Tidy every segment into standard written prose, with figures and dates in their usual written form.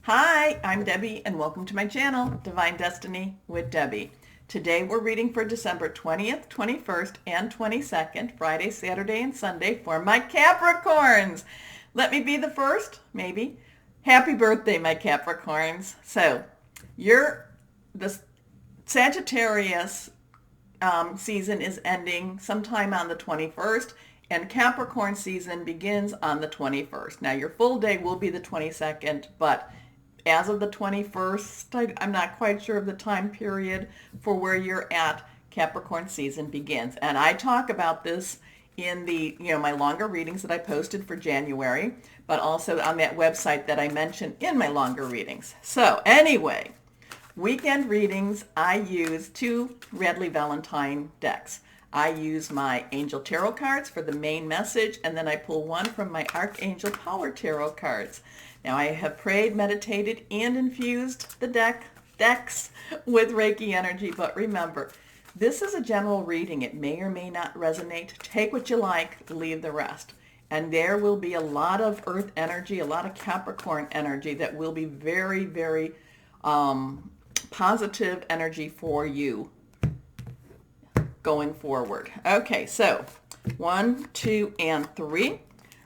Hi, I'm Debbie and welcome to my channel, Divine Destiny with Debbie. Today we're reading for December 20th, 21st, and 22nd, Friday, Saturday, and Sunday for my Capricorns. Let me be the first, maybe. Happy birthday, my Capricorns. So, the Sagittarius season is ending sometime on the 21st, and Capricorn season begins on the 21st. Now, your full day will be the 22nd, but as of the 21st, I'm not quite sure of the time period for where you're at. Capricorn season begins. And I talk about this in my longer readings that I posted for January, but also on that website that I mentioned in my longer readings. So anyway, weekend readings, I use two Radley Valentine decks. I use my Angel Tarot cards for the main message, and then I pull one from my Archangel Power Tarot cards. Now I have prayed, meditated, and infused the decks with Reiki energy, but remember, this is a general reading. It may or may not resonate. Take what you like, leave the rest. And there will be a lot of Earth energy, a lot of Capricorn energy that will be very, very positive energy for you going forward. Okay, so 1, 2, and 3.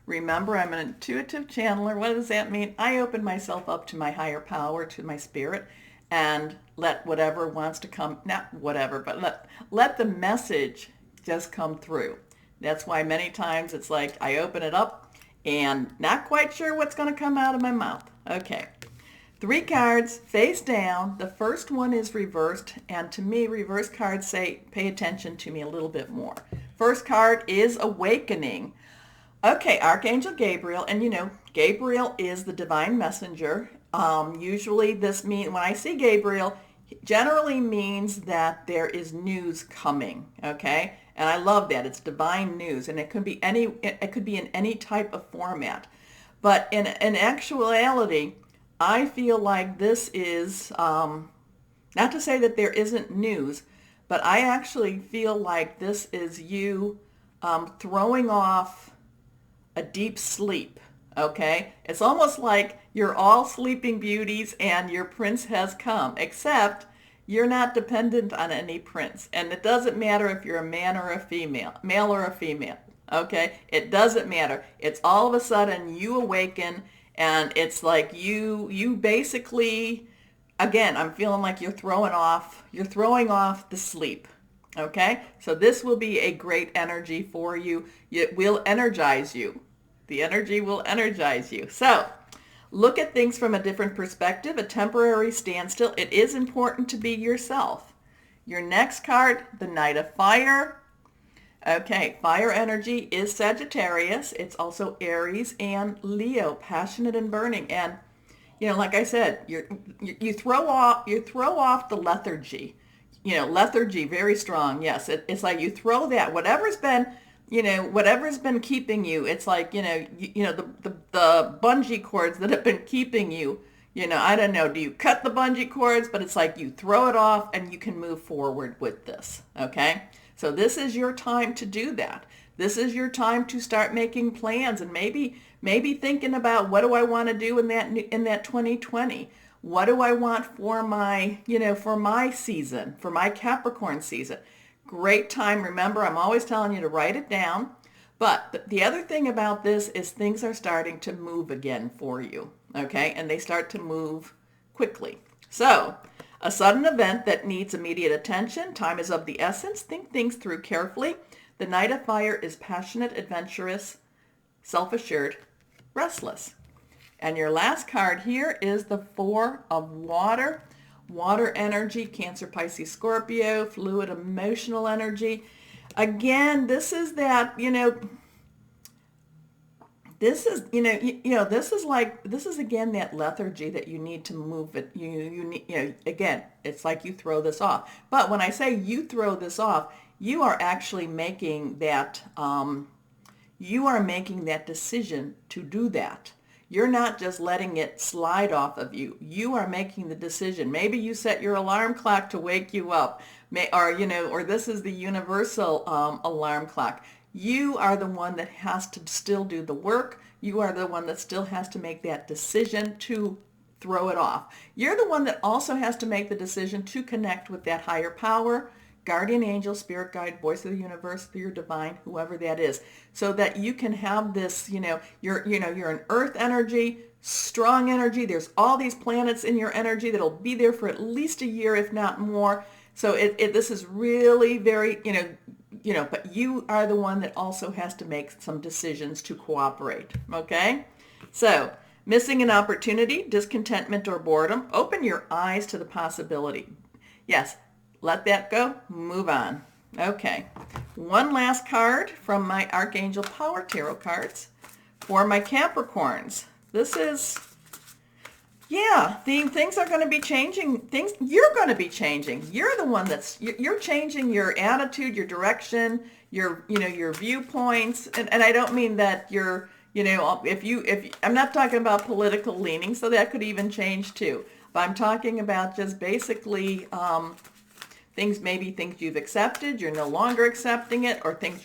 Remember, I'm an intuitive channeler. What does that mean? I open myself up to my higher power, to my spirit, and let whatever wants to come, not whatever, but let the message just come through. That's why many times it's like I open it up and not quite sure what's going to come out of my mouth. Okay. 3 cards face down. The first one is reversed, and to me, reverse cards say, pay attention to me a little bit more. First card is awakening. Okay, Archangel Gabriel, and Gabriel is the divine messenger. Usually this means, when I see Gabriel, generally means that there is news coming, okay? And I love that. It's divine news, and it could be in any type of format. But in actuality, I feel like this is, not to say that there isn't news, but I actually feel like this is you throwing off a deep sleep, okay? It's almost like you're all sleeping beauties and your prince has come, except you're not dependent on any prince. And it doesn't matter if you're a man or a female, male or a female, okay? It doesn't matter. It's all of a sudden you awaken, and it's like you basically, again, I'm feeling like you're throwing off the sleep. Okay, so this will be a great energy for you. It will energize you. The energy will energize you. So look at things from a different perspective, a temporary standstill. It is important to be yourself. Your next card, the Knight of Fire. Okay, fire energy is Sagittarius. It's also Aries and Leo, passionate and burning. And like I said, you throw off the lethargy. Lethargy, very strong. Yes, it's like you throw that, whatever's been keeping you. It's like, the bungee cords that have been keeping you, I don't know, do you cut the bungee cords? But it's like you throw it off and you can move forward with this. Okay. So this is your time to do that. This is your time to start making plans and maybe thinking about, what do I want to do in that 2020? What do I want for my season, for my Capricorn season? Great time. Remember, I'm always telling you to write it down. But the other thing about this is things are starting to move again for you, okay? And they start to move quickly. So, a sudden event that needs immediate attention. Time is of the essence. Think things through carefully. The Knight of Fire is passionate, adventurous, self-assured, restless. And your last card here is the Four of Water. Water energy, Cancer, Pisces, Scorpio, fluid emotional energy. Again, this is that, this is again that lethargy that you need to move it. You need, again, it's like you throw this off. But when I say you throw this off, you are actually making that, decision to do that. You're not just letting it slide off of you. You are making the decision. Maybe you set your alarm clock to wake you up, or this is the universal alarm clock. You are the one that has to still do the work. You are the one that still has to make that decision to throw it off. You're the one that also has to make the decision to connect with that higher power, guardian angel, spirit guide, voice of the universe, your divine, whoever that is, so that you can have this, you're an earth energy, strong energy. There's all these planets in your energy that'll be there for at least a year, if not more. So this is really very, but you are the one that also has to make some decisions to cooperate. Okay? So missing an opportunity, discontentment, or boredom, open your eyes to the possibility. Yes, let that go, move on. Okay, one last card from my Archangel Power Tarot cards for my Capricorns. This is, things are going to be changing. You're going to be changing. You're the one you're changing your attitude, your direction, your viewpoints. And I don't mean that you're, if I'm not talking about political leaning, so that could even change too. But I'm talking about just basically things you've accepted, you're no longer accepting it, or things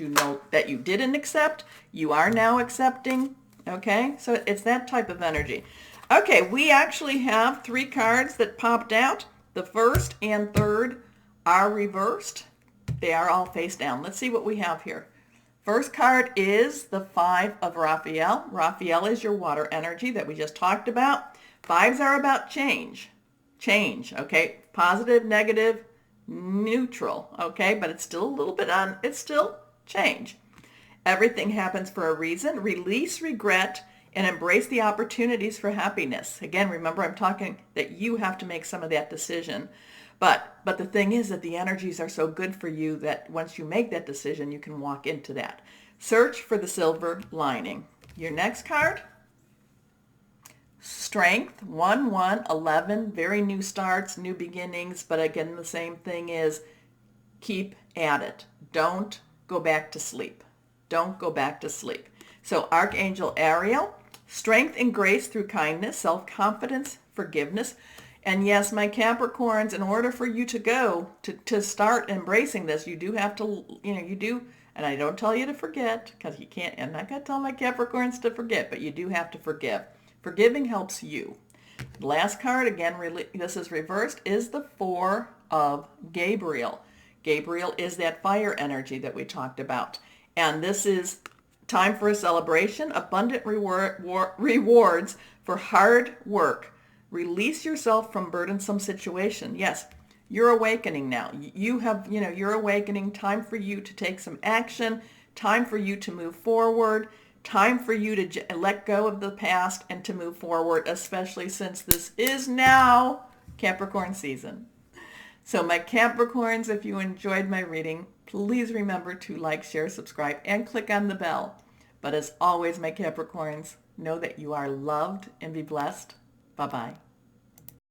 that you didn't accept, you are now accepting. Okay, so it's that type of energy. Okay, we actually have 3 cards that popped out. The first and third are reversed. They are all face down. Let's see what we have here. First card is the 5 of Raphael. Raphael is your water energy that we just talked about. 5s are about change. Change, okay? Positive, negative, neutral, okay? But it's still a little bit it's still change. Everything happens for a reason. Release regret and embrace the opportunities for happiness. Again, remember I'm talking that you have to make some of that decision. But the thing is that the energies are so good for you that once you make that decision, you can walk into that. Search for the silver lining. Your next card, Strength, 1-1-11, very new starts, new beginnings. But again, the same thing is keep at it. Don't go back to sleep. Don't go back to sleep. So Archangel Ariel, strength and grace through kindness, self-confidence, forgiveness. And yes, my Capricorns, in order for you to go to start embracing this, you do have to, and I don't tell you to forget, because you can't, I'm not going to tell my Capricorns to forget, but you do have to forgive. Forgiving helps you. The last card, again, this is reversed, is the 4 of Gabriel. Gabriel is that fire energy that we talked about. And this is time for a celebration, abundant rewards for hard work. Release yourself from burdensome situation. Yes, you're awakening now. You're awakening. Time for you to take some action. Time for you to move forward. Time for you to let go of the past and to move forward, especially since this is now Capricorn season. So my Capricorns, if you enjoyed my reading, please remember to like, share, subscribe, and click on the bell. But as always, my Capricorns, know that you are loved and be blessed. Bye-bye.